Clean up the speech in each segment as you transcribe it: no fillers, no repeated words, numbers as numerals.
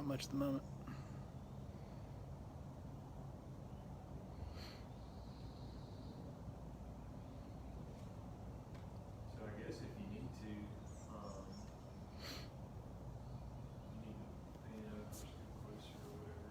not much at the moment. So I guess if you need to, you need to pan up or stick closer or whatever.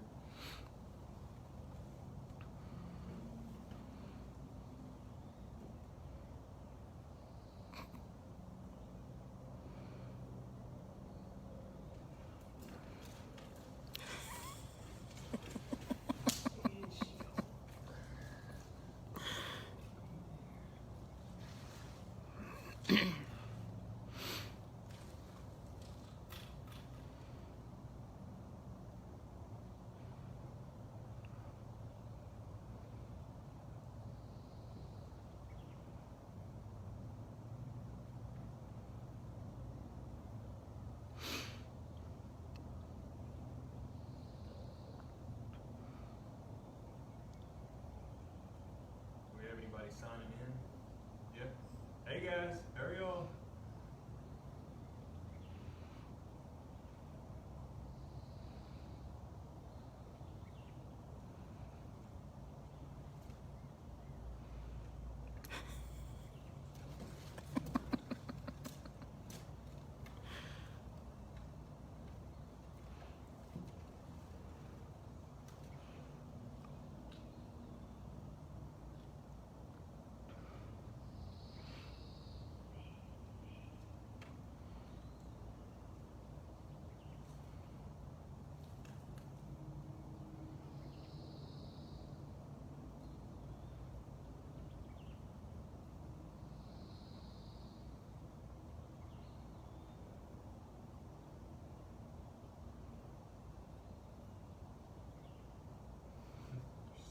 Do we have anybody signing in? Yep. Hey guys, how are y'all?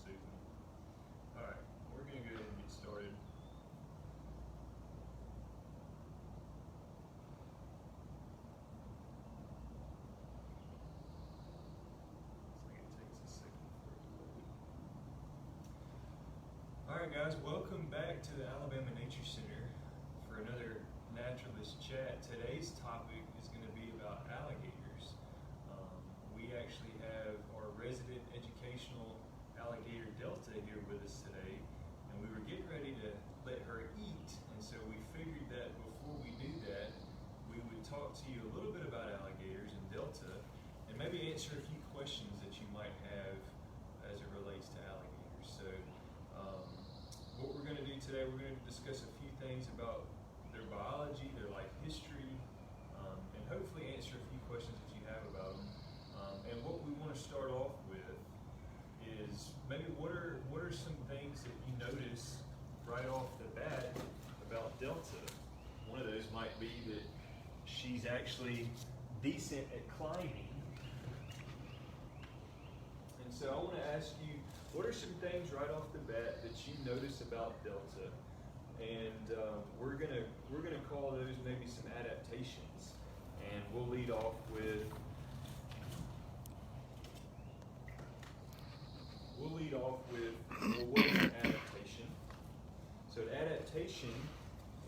Susan. All right, we're gonna go ahead and get started. Looks like it takes a second for it to load. All right, guys, welcome back to the Alabama Nature Center for another Naturalist chat. Today's topic is going to be about alligators. We actually have our resident educational alligator Delta here with us today, and we were getting ready to let her eat, and so we figured that before we do that, we would talk to you a little bit about alligators and Delta, and maybe answer a few questions that you might have as it relates to alligators. So what we're going to do today, we're going to discuss a few things about their biology, their life history, and hopefully answer a few questions that you have about them. And what we want to start off with is maybe what are some things that you notice right off the bat about Delta? One of those might be that she's actually decent at climbing. And so I want to ask you, what are some things right off the bat that you notice about Delta? And we're gonna call those maybe some adaptations. And we'll lead off with well, what is an adaptation? So an adaptation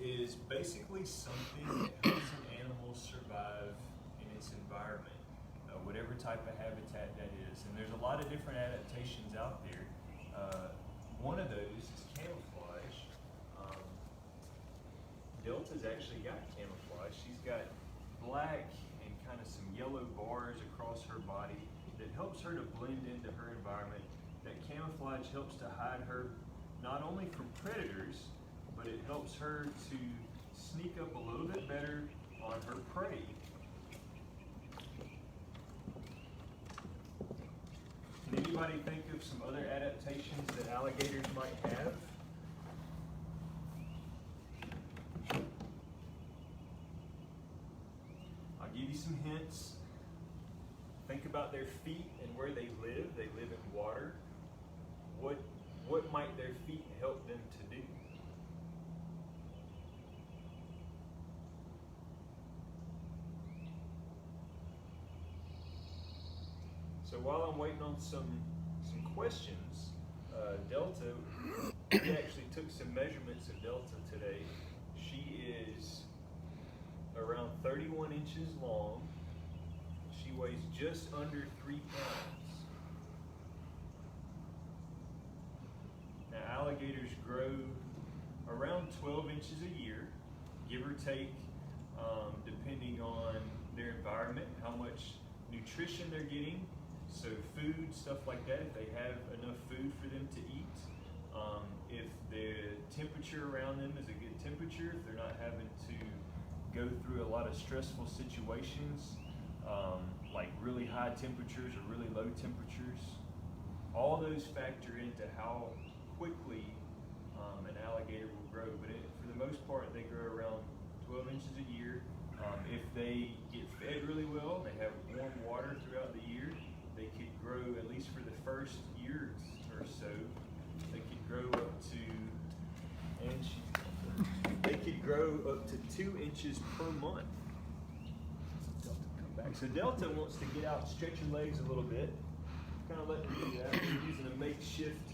is basically something that helps an animal survive in its environment, whatever type of habitat that is. And there's a lot of different adaptations out there. One of those is camouflage. Delta's actually got camouflage. She's got black and kind of some yellow bars across her body that helps her to blend into her environment. That camouflage helps to hide her not only from predators, but it helps her to sneak up a little bit better on her prey. Can anybody think of some other adaptations that alligators might have? I'll give you some hints. Think about their feet and where they live. They live in water. What might their feet help them to do? So while I'm waiting on some questions, Delta, we actually took some measurements of Delta today. She is around 31 inches long. She She weighs just under 3 pounds. Now, alligators grow around 12 inches a year, give or take, depending on their environment, how much nutrition they're getting. So food, stuff like that, if they have enough food for them to eat. If the temperature around them is a good temperature, if they're not having to go through a lot of stressful situations, like really high temperatures or really low temperatures. All those factor into how quickly an alligator will grow. But for the most part, they grow around 12 inches a year. If they get fed really well, they have warm water throughout the year, they could grow, at least for the first year or so, they could grow up to, they could grow up to 2 inches per month. Delta, come back. So Delta wants to get out and stretch her legs a little bit. Kind of let her do that. We're using a makeshift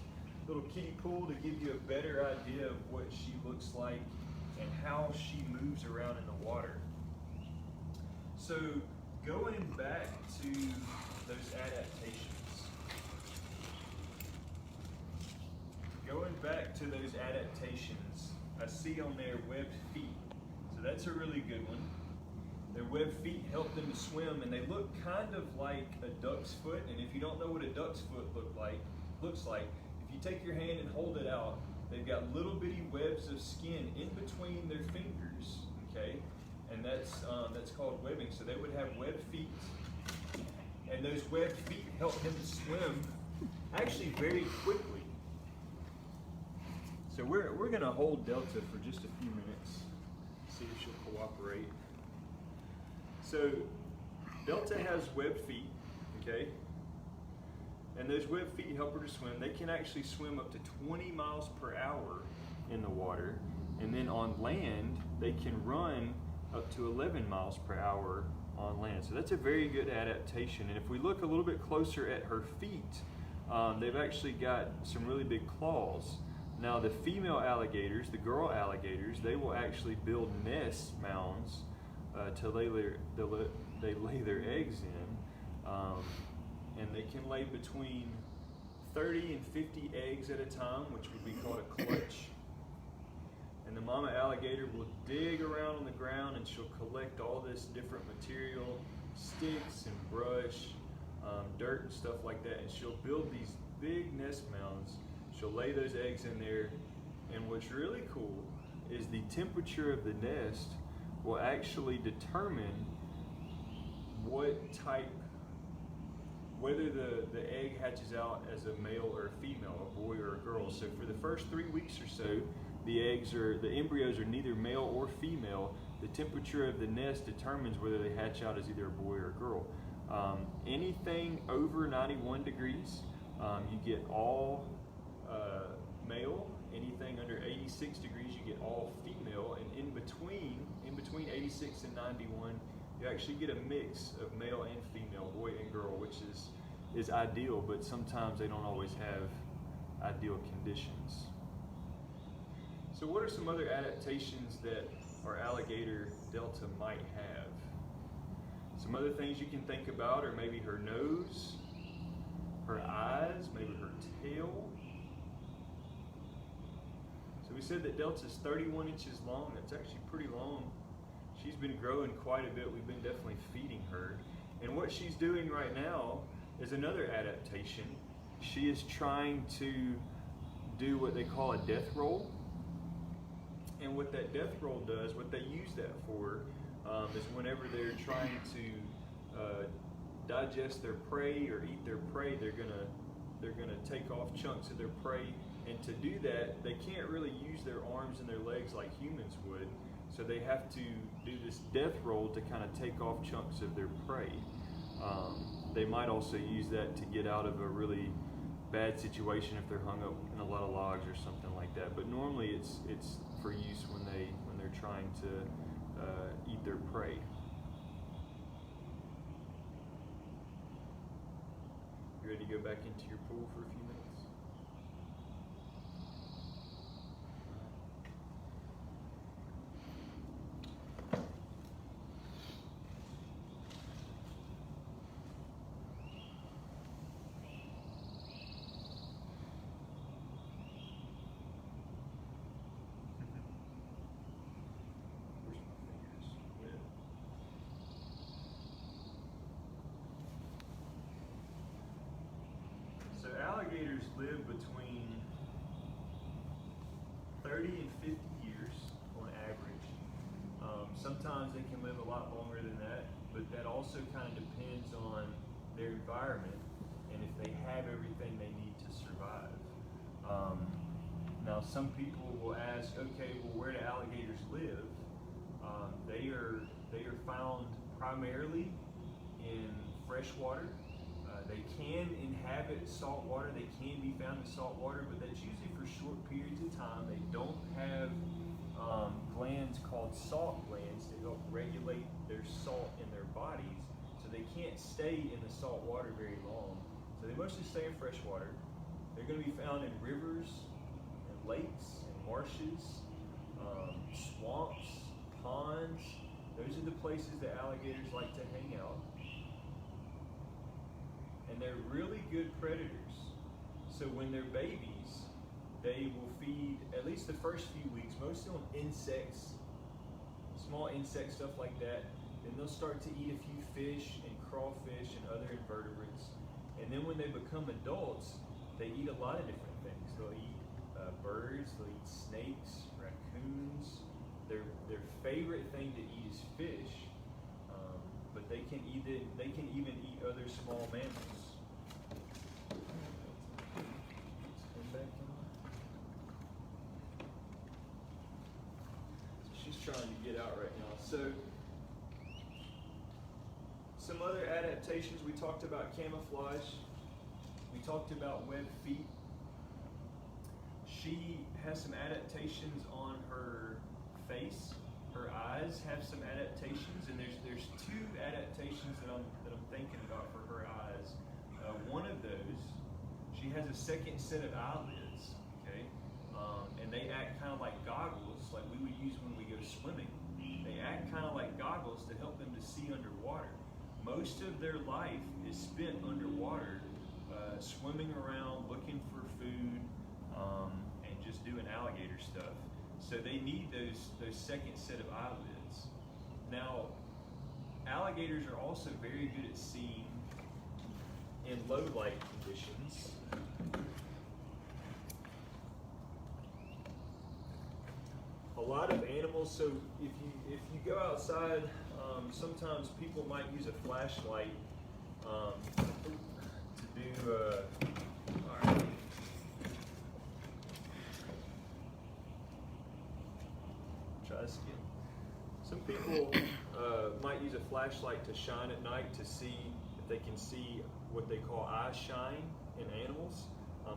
little kiddie pool to give you a better idea of what she looks like and how she moves around in the water. So going back to those adaptations. I see on there webbed feet. So that's a really good one. Their webbed feet help them to swim, and they look kind of like a duck's foot. And if you don't know what a duck's foot looks like, if you take your hand and hold it out, they've got little bitty webs of skin in between their fingers, okay? And that's called webbing. So they would have webbed feet, and those webbed feet help them to swim actually very quickly. So we're going to hold Delta for just a few minutes, see if she'll cooperate. So Delta has webbed feet, okay? And those webbed feet help her to swim. They can actually swim up to 20 miles per hour in the water. And then on land, they can run up to 11 miles per hour on land. So that's a very good adaptation. And if we look a little bit closer at her feet, they've actually got some really big claws. Now the female alligators, the girl alligators, they will actually build nest mounds to lay their eggs in. And they can lay between 30 and 50 eggs at a time, which would be called a clutch. And the mama alligator will dig around on the ground, and she'll collect all this different material, sticks and brush, dirt and stuff like that, and she'll build these big nest mounds. She'll lay those eggs in there, and what's really cool is the temperature of the nest will actually determine whether the egg hatches out as a male or a female, a boy or a girl. So for the first 3 weeks or so, the embryos are neither male or female. The temperature of the nest determines whether they hatch out as either a boy or a girl. Anything over 91 degrees, you get all male. Anything under 86 degrees, you get all female. And in between 86 and 91, you actually get a mix of male and female, boy and girl, which is ideal, but sometimes they don't always have ideal conditions. So what are some other adaptations that our alligator Delta might have? Some other things you can think about are maybe her nose, her eyes, maybe her tail. So we said that Delta's 31 inches long. That's actually pretty long. She's been growing quite a bit. We've been definitely feeding her. And what she's doing right now is another adaptation. She is trying to do what they call a death roll. And what that death roll does, what they use that for, is whenever they're trying to digest their prey or eat their prey, they're gonna take off chunks of their prey. And to do that, they can't really use their arms and their legs like humans would. So they have to do this death roll to kind of take off chunks of their prey. They might also use that to get out of a really bad situation if they're hung up in a lot of logs or something like that. But normally it's for use when they're trying to eat their prey. You ready to go back into your pool for a few minutes? alligators live between 30 and 50 years on average. Sometimes they can live a lot longer than that, but that also kind of depends on their environment and if they have everything they need to survive. Now some people will ask, okay, well, where do alligators live? They are found primarily in fresh water. They can inhabit salt water. They can be found in salt water, but that's usually for short periods of time. They don't have glands called salt glands to help regulate their salt in their bodies, so they can't stay in the salt water very long. So they mostly stay in fresh water. They're going to be found in rivers and lakes and marshes, swamps, ponds. Those are the places that alligators like to hang out. And they're really good predators. So when they're babies, they will feed, at least the first few weeks, mostly on insects, small insect stuff like that. Then they'll start to eat a few fish and crawfish and other invertebrates. And then when they become adults, they eat a lot of different things. They'll eat birds, they'll eat snakes, raccoons. Their favorite thing to eat is fish, but they can even eat other small mammals. She's trying to get out right now. So some other adaptations, we talked about camouflage. We talked about webbed feet. She has some adaptations on her face. Her eyes have some adaptations, and there's two adaptations that I'm thinking about for her eyes. One of those, she has a second set of eyelids, okay, and they act kind of like goggles, like we would use when we go swimming. They act kind of like goggles to help them to see underwater. Most of their life is spent underwater, swimming around, looking for food, and just doing alligator stuff. So they need those second set of eyelids. Now, alligators are also very good at seeing in low light conditions. A lot of animals, so if you go outside, sometimes people might use a flashlight to do, all right. Try this again. Some people might use a flashlight to shine at night to see if they can see what they call eye shine in animals.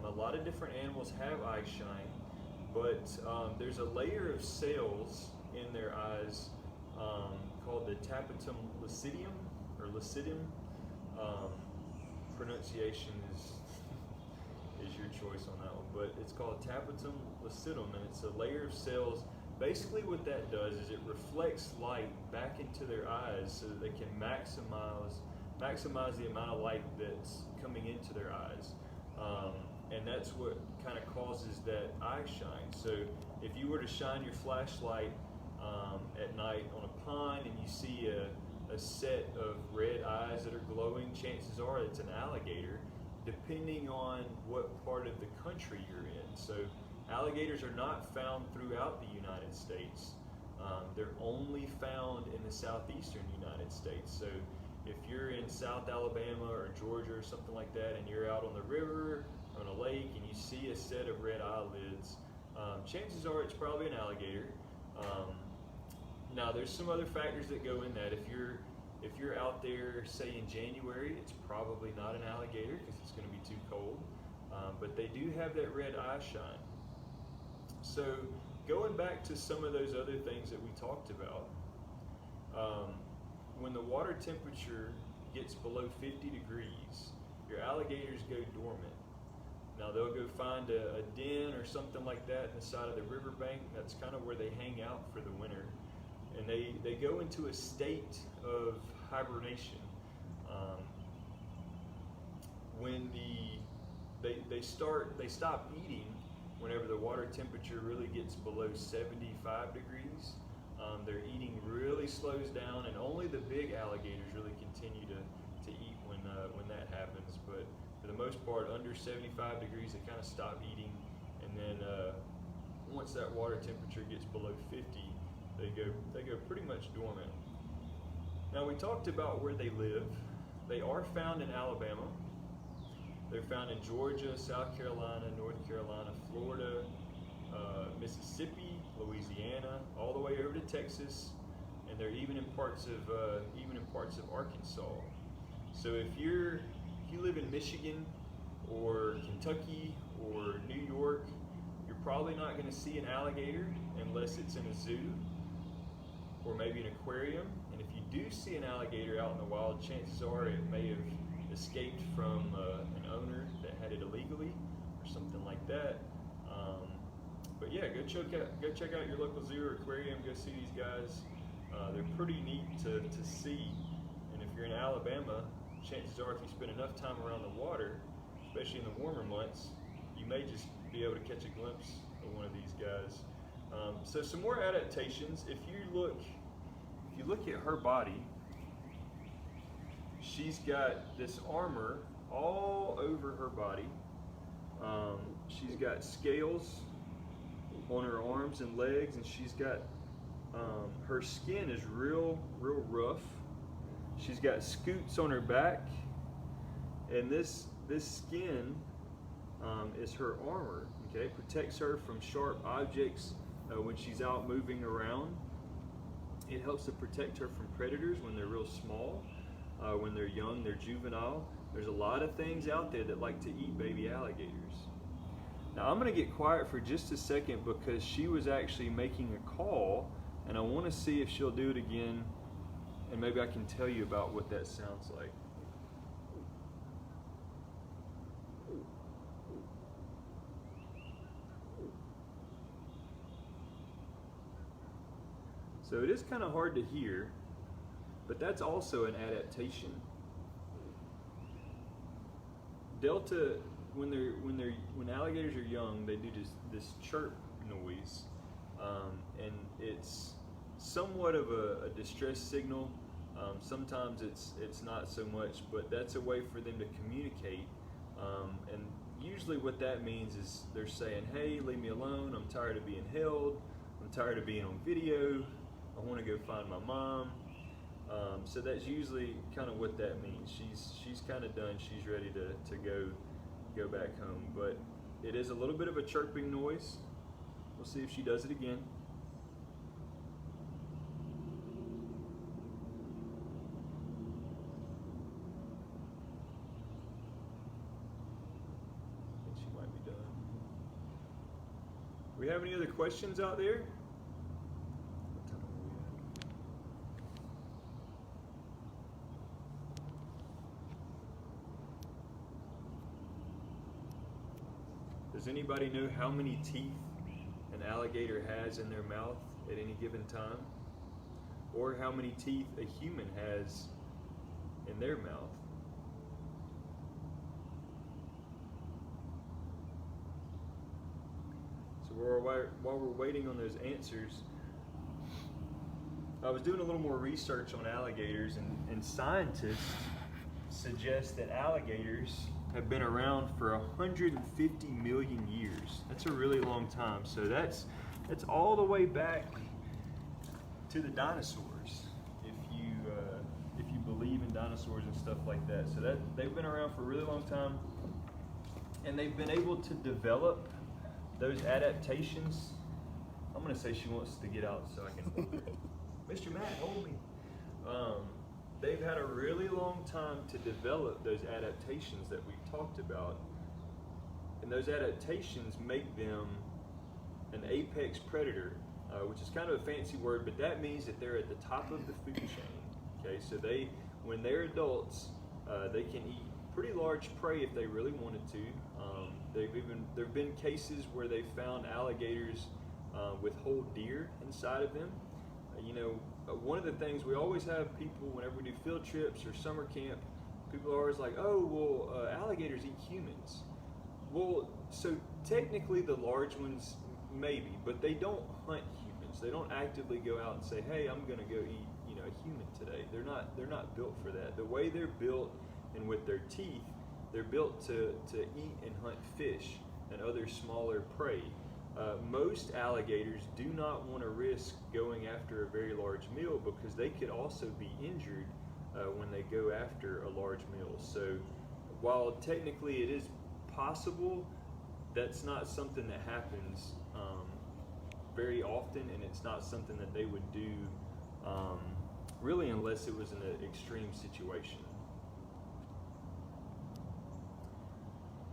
A lot of different animals have eye shine, but there's a layer of cells in their eyes called the tapetum lucidum, or lucidum. Pronunciation is your choice on that one, but it's called tapetum lucidum, and it's a layer of cells. Basically what that does is it reflects light back into their eyes so that they can maximize the amount of light that's coming into their eyes. And that's what kind of causes that eye shine. So if you were to shine your flashlight at night on a pond and you see a set of red eyes that are glowing, chances are it's an alligator, depending on what part of the country you're in. So alligators are not found throughout the United States. They're only found in the southeastern United States. So if you're in South Alabama or Georgia or something like that, and you're out on the river or on a lake and you see a set of red eyelids, chances are it's probably an alligator. Now there's some other factors that go in that. If you're out there, say in January, it's probably not an alligator because it's going to be too cold. But they do have that red eye shine. So going back to some of those other things that we talked about, when the water temperature gets below 50 degrees, your alligators go dormant. Now they'll go find a den or something like that in the side of the riverbank. That's kind of where they hang out for the winter. And they go into a state of hibernation. When they stop eating whenever the water temperature really gets below 75 degrees. Their eating really slows down, and only the big alligators really continue to eat when that happens. But for the most part, under 75 degrees, they kind of stop eating, and then once that water temperature gets below 50, they go pretty much dormant. Now, we talked about where they live. They are found in Alabama. They're found in Georgia, South Carolina, North Carolina, Florida, Mississippi, Louisiana, all the way over to Texas, and they're even in parts of Arkansas. So if you live in Michigan or Kentucky or New York, you're probably not going to see an alligator unless it's in a zoo or maybe an aquarium. And if you do see an alligator out in the wild, chances are it may have escaped from an owner that had it illegally or something like that. But yeah, go check out your local zoo or aquarium. Go see these guys. They're pretty neat to see. And if you're in Alabama, chances are if you spend enough time around the water, especially in the warmer months, you may just be able to catch a glimpse of one of these guys. So some more adaptations. If you look at her body, she's got this armor all over her body. She's got scales on her arms and legs, and she's got her skin is real rough. She's got scoots on her back, and this skin is her armor. Okay, it protects her from sharp objects when she's out moving around. It helps to protect her from predators when they're real small. When they're young, they're juvenile. There's a lot of things out there that like to eat baby alligators. Now I'm going to get quiet for just a second because she was actually making a call, and I want to see if she'll do it again, and maybe I can tell you about what that sounds like. So it is kind of hard to hear, but that's also an adaptation. Delta, when alligators are young, they do this chirp noise, and it's somewhat of a distress signal. Sometimes it's not so much, but that's a way for them to communicate. And usually what that means is they're saying, "Hey, leave me alone. I'm tired of being held. I'm tired of being on video. I want to go find my mom." So that's usually kind of what that means. She's kind of done. She's ready to go back home. But it is a little bit of a chirping noise. We'll see if she does it again. I think she might be done. We have any other questions out there? Does anybody know how many teeth an alligator has in their mouth at any given time? Or how many teeth a human has in their mouth? So while we're waiting on those answers, I was doing a little more research on alligators, and scientists suggest that alligators have been around for 150 million years. That's a really long time. So that's all the way back to the dinosaurs, if you believe in dinosaurs and stuff like that. So that they've been around for a really long time, and they've been able to develop those adaptations. I'm gonna say she wants to get out so I can hold her. Mr. Matt, hold me. They've had a really long time to develop those adaptations that we've talked about. And those adaptations make them an apex predator, which is kind of a fancy word, but that means that they're at the top of the food chain. Okay, so when they're adults, they can eat pretty large prey if they really wanted to. There have been cases where they found alligators with whole deer inside of them. One of the things we always have people, whenever we do field trips or summer camp, people are always like, "Oh, well, alligators eat humans." Well, so technically the large ones maybe, but they don't hunt humans. They don't actively go out and say, "Hey, I'm going to go eat, a human today." They're not built for that. The way they're built and with their teeth, They're built to eat and hunt fish and other smaller prey. Most alligators do not want to risk going after a very large meal because they could also be injured when they go after a large meal. So while technically it is possible, that's not something that happens very often, and it's not something that they would do really unless it was in an extreme situation.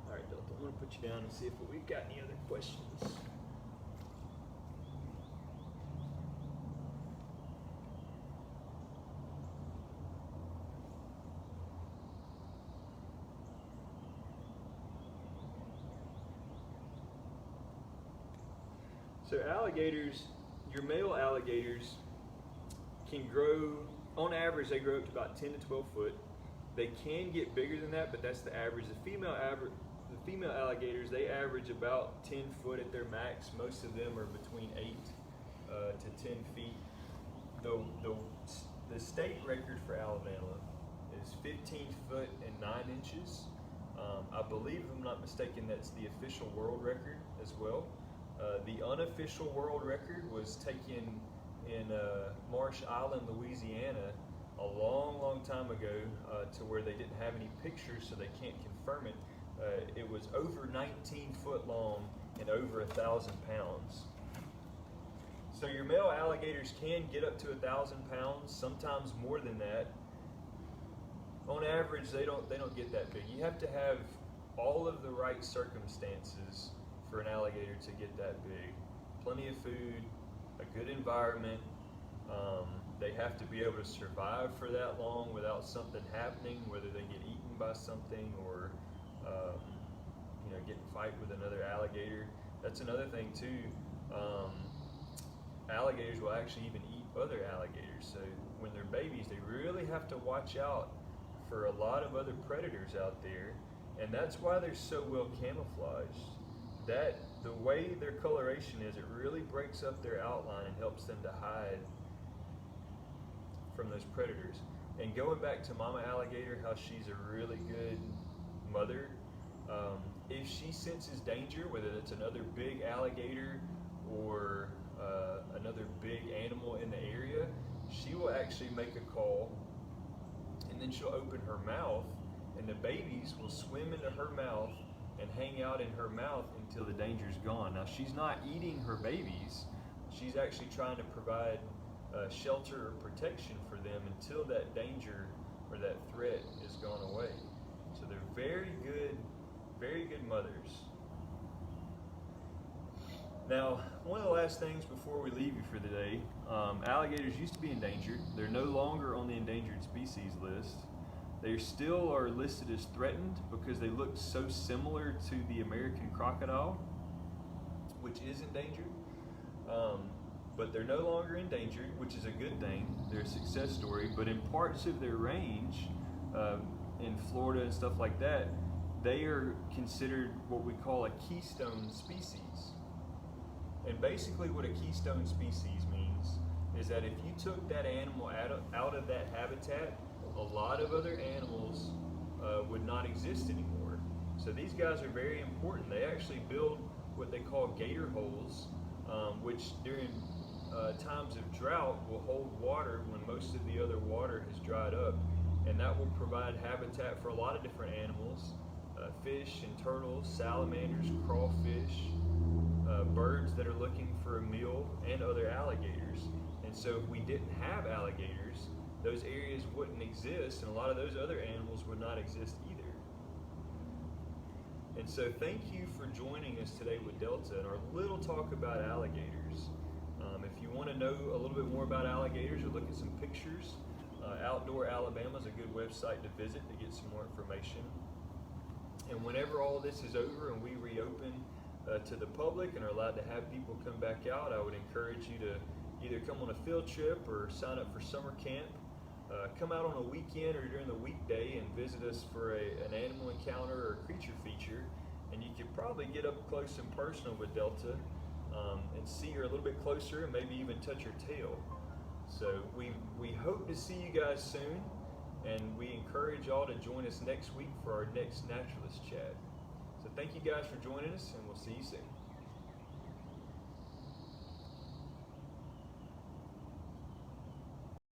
All right, Delta, I'm going to put you down and see if we've got any other questions. So alligators, your male alligators can grow, on average they grow up to about 10 to 12 foot. They can get bigger than that, but that's the average. The female alligators, they average about 10 foot at their max. Most of them are between 8 to 10 feet. The state record for Alabama is 15 foot and 9 inches. I believe, if I'm not mistaken, that's the official world record as well. The unofficial world record was taken in Marsh Island, Louisiana, a long time ago, to where they didn't have any pictures, so they can't confirm it. It was over 19 foot long and over 1,000 pounds. So your male alligators can get up to 1,000 pounds, sometimes more than that. On average, they don't get that big. You have to have all of the right circumstances for an alligator to get that big. Plenty of food, a good environment. They have to be able to survive for that long without something happening, whether they get eaten by something or get in a fight with another alligator. That's another thing too. Alligators will actually even eat other alligators. So when they're babies, they really have to watch out for a lot of other predators out there, and that's why they're so well camouflaged. That the way their coloration is, it really breaks up their outline and helps them to hide from those predators. And going back to Mama Alligator, how she's a really good mother, if she senses danger, whether it's another big alligator or another big animal in the area, she will actually make a call, and then she'll open her mouth, and the babies will swim into her mouth and hang out in her mouth until the danger's gone. Now, she's not eating her babies. She's actually trying to provide shelter or protection for them until that danger or that threat is gone away. So they're very good mothers. Now, one of the last things before we leave you for the day, alligators used to be endangered. They're no longer on the endangered species list. They still are listed as threatened because they look so similar to the American crocodile, which is endangered. But they're no longer endangered, which is a good thing. They're a success story. But in parts of their range, in Florida and stuff like that, they are considered what we call a keystone species. And basically what a keystone species means is that if you took that animal out of that habitat, a lot of other animals would not exist anymore. So these guys are very important. They actually build what they call gator holes, which during times of drought will hold water when most of the other water has dried up, and that will provide habitat for a lot of different animals, fish and turtles, salamanders, crawfish, birds that are looking for a meal, and other alligators. And so if we didn't have alligators, those areas wouldn't exist, and a lot of those other animals would not exist either. And so thank you for joining us today with Delta and our little talk about alligators. If you want to know a little bit more about alligators or look at some pictures, Outdoor Alabama is a good website to visit to get some more information. And whenever all this is over and we reopen to the public and are allowed to have people come back out, I would encourage you to either come on a field trip or sign up for summer camp. Come out on a weekend or during the weekday and visit us for an animal encounter or creature feature, and you could probably get up close and personal with Delta and see her a little bit closer and maybe even touch her tail. So we hope to see you guys soon, and we encourage y'all to join us next week for our next Naturalist chat. So thank you guys for joining us, and we'll see you soon.